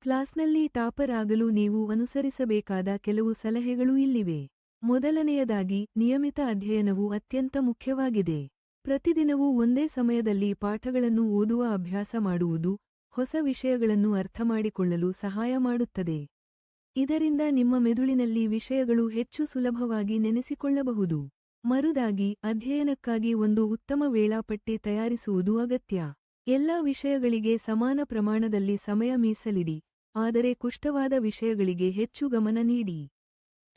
ಕ್ಲಾಸ್ನಲ್ಲಿ ಟಾಪರ್ ಆಗಲು ನೀವು ಅನುಸರಿಸಬೇಕಾದ ಕೆಲವು ಸಲಹೆಗಳು ಇಲ್ಲಿವೆ. ಮೊದಲನೆಯದಾಗಿ, ನಿಯಮಿತ ಅಧ್ಯಯನವು ಅತ್ಯಂತ ಮುಖ್ಯವಾಗಿದೆ. ಪ್ರತಿದಿನವೂ ಒಂದೇ ಸಮಯದಲ್ಲಿ ಪಾಠಗಳನ್ನು ಓದುವ ಅಭ್ಯಾಸ ಮಾಡುವುದು, ಹೊಸ ವಿಷಯಗಳನ್ನು ಅರ್ಥಮಾಡಿಕೊಳ್ಳಲು ಸಹಾಯ ಮಾಡುತ್ತದೆ. ಇದರಿಂದ ನಿಮ್ಮ ಮೆದುಳಿನಲ್ಲಿ ವಿಷಯಗಳು ಹೆಚ್ಚು ಸುಲಭವಾಗಿ ನೆನೆಸಿಕೊಳ್ಳಬಹುದು. ಮರುದಾಗಿ, ಅಧ್ಯಯನಕ್ಕಾಗಿ ಒಂದು ಉತ್ತಮ ವೇಳಾಪಟ್ಟಿ ತಯಾರಿಸುವುದು ಅಗತ್ಯ. ಎಲ್ಲಾ ವಿಷಯಗಳಿಗೆ ಸಮಾನ ಪ್ರಮಾಣದಲ್ಲಿ ಸಮಯ ಮೀಸಲಿಡಿ, ಆದರೆ ಕುಷ್ಟವಾದ ವಿಷಯಗಳಿಗೆ ಹೆಚ್ಚು ಗಮನ ನೀಡಿ.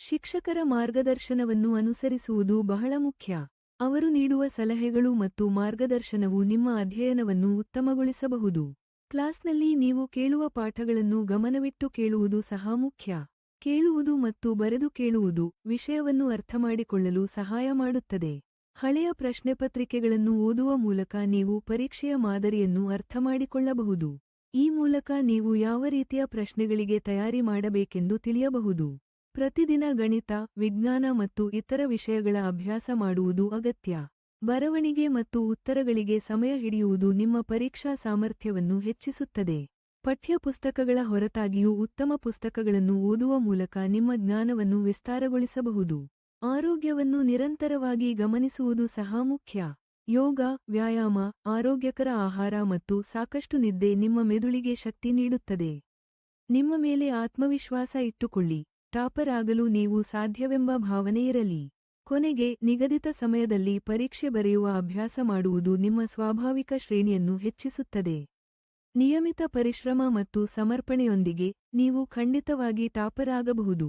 ಶಿಕ್ಷಕರ ಮಾರ್ಗದರ್ಶನವನ್ನು ಅನುಸರಿಸುವುದು ಬಹಳ ಮುಖ್ಯ. ಅವರು ನೀಡುವ ಸಲಹೆಗಳು ಮತ್ತು ಮಾರ್ಗದರ್ಶನವು ನಿಮ್ಮ ಅಧ್ಯಯನವನ್ನು ಉತ್ತಮಗೊಳಿಸಬಹುದು. ಕ್ಲಾಸ್ನಲ್ಲಿ ನೀವು ಕೇಳುವ ಪಾಠಗಳನ್ನು ಗಮನವಿಟ್ಟು ಕೇಳುವುದು ಸಹ ಮುಖ್ಯ. ಕೇಳುವುದು ಮತ್ತು ಬರೆದು ಕೇಳುವುದು ವಿಷಯವನ್ನು ಅರ್ಥಮಾಡಿಕೊಳ್ಳಲು ಸಹಾಯ ಮಾಡುತ್ತದೆ. ಹಳೆಯ ಪ್ರಶ್ನೆಪತ್ರಿಕೆಗಳನ್ನು ಓದುವ ಮೂಲಕ ನೀವು ಪರೀಕ್ಷೆಯ ಮಾದರಿಯನ್ನು ಅರ್ಥಮಾಡಿಕೊಳ್ಳಬಹುದು. ಈ ಮೂಲಕ ನೀವು ಯಾವ ರೀತಿಯ ಪ್ರಶ್ನೆಗಳಿಗೆ ತಯಾರಿ ಮಾಡಬೇಕೆಂದು ತಿಳಿಯಬಹುದು. ಪ್ರತಿದಿನ ಗಣಿತ, ವಿಜ್ಞಾನ ಮತ್ತು ಇತರ ವಿಷಯಗಳ ಅಭ್ಯಾಸ ಮಾಡುವುದು ಅಗತ್ಯ. ಬರವಣಿಗೆ ಮತ್ತು ಉತ್ತರಗಳಿಗೆ ಸಮಯ ಹಿಡಿಯುವುದು ನಿಮ್ಮ ಪರೀಕ್ಷಾ ಸಾಮರ್ಥ್ಯವನ್ನು ಹೆಚ್ಚಿಸುತ್ತದೆ. ಪಠ್ಯಪುಸ್ತಕಗಳ ಹೊರತಾಗಿಯೂ ಉತ್ತಮ ಪುಸ್ತಕಗಳನ್ನು ಓದುವ ಮೂಲಕ ನಿಮ್ಮ ಜ್ಞಾನವನ್ನು ವಿಸ್ತಾರಗೊಳಿಸಬಹುದು. ಆರೋಗ್ಯವನ್ನು ನಿರಂತರವಾಗಿ ಗಮನಿಸುವುದು ಸಹ ಮುಖ್ಯ. ಯೋಗ, ವ್ಯಾಯಾಮ, ಆರೋಗ್ಯಕರ ಆಹಾರ ಮತ್ತು ಸಾಕಷ್ಟು ನಿದ್ದೆ ನಿಮ್ಮ ಮೆದುಳಿಗೆ ಶಕ್ತಿ ನೀಡುತ್ತದೆ. ನಿಮ್ಮ ಮೇಲೆ ಆತ್ಮವಿಶ್ವಾಸ ಇಟ್ಟುಕೊಳ್ಳಿ. ಟಾಪರ್ ಆಗಲು ನೀವು ಸಾಧ್ಯವೆಂಬ ಭಾವನೆ ಇರಲಿ. ಕೊನೆಗೆ, ನಿಗದಿತ ಸಮಯದಲ್ಲಿ ಪರೀಕ್ಷೆ ಬರೆಯುವ ಅಭ್ಯಾಸ ಮಾಡುವುದು ನಿಮ್ಮ ಸ್ವಾಭಾವಿಕ ಶ್ರೇಣಿಯನ್ನು ಹೆಚ್ಚಿಸುತ್ತದೆ. ನಿಯಮಿತ ಪರಿಶ್ರಮ ಮತ್ತು ಸಮರ್ಪಣೆಯೊಂದಿಗೆ, ನೀವು ಖಂಡಿತವಾಗಿ ಟಾಪರ್ ಆಗಬಹುದು.